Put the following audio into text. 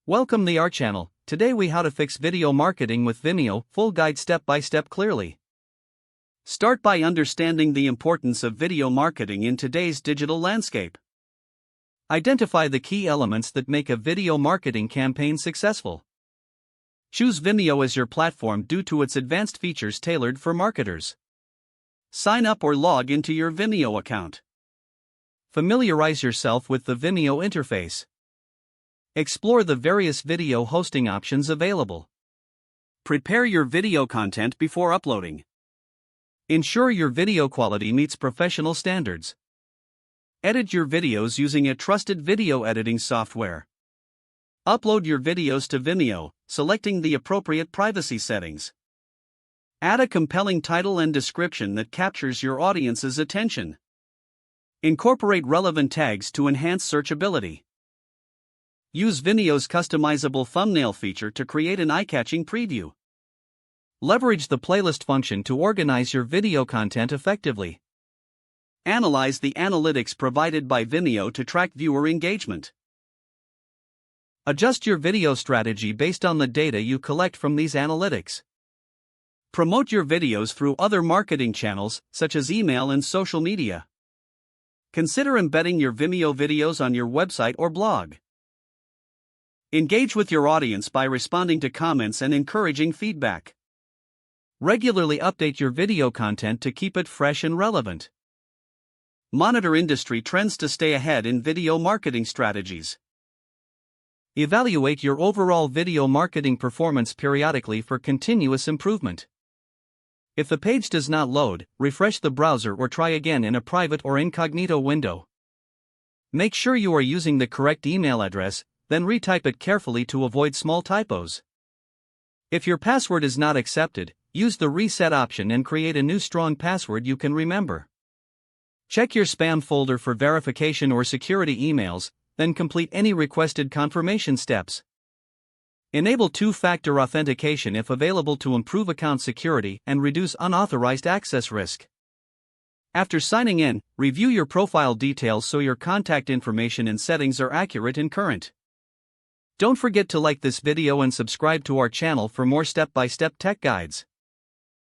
Welcome to our channel. Today we how to fix video marketing with Vimeo, full guide step by step clearly. Start by understanding the importance of video marketing in today's digital landscape. Identify the key elements that make a video marketing campaign successful. Choose Vimeo as your platform due to its advanced features tailored for marketers. Sign up or log into your Vimeo account. Familiarize yourself with the Vimeo interface. Explore the various video hosting options available. Prepare your video content before uploading. Ensure your video quality meets professional standards. Edit your videos using a trusted video editing software. Upload your videos to Vimeo, selecting the appropriate privacy settings. Add a compelling title and description that captures your audience's attention. Incorporate relevant tags to enhance searchability. Use Vimeo's customizable thumbnail feature to create an eye-catching preview. Leverage the playlist function to organize your video content effectively. Analyze the analytics provided by Vimeo to track viewer engagement. Adjust your video strategy based on the data you collect from these analytics. Promote your videos through other marketing channels, such as email and social media. Consider embedding your Vimeo videos on your website or blog. Engage with your audience by responding to comments and encouraging feedback. Regularly update your video content to keep it fresh and relevant. Monitor industry trends to stay ahead in video marketing strategies. Evaluate your overall video marketing performance periodically for continuous improvement. If the page does not load, refresh the browser or try again in a private or incognito window. Make sure you are using the correct email address, then retype it carefully to avoid small typos. If your password is not accepted, use the reset option and create a new strong password you can remember. Check your spam folder for verification or security emails, then complete any requested confirmation steps. Enable two-factor authentication if available to improve account security and reduce unauthorized access risk. After signing in, review your profile details so your contact information and settings are accurate and current. Don't forget to like this video and subscribe to our channel for more step-by-step tech guides.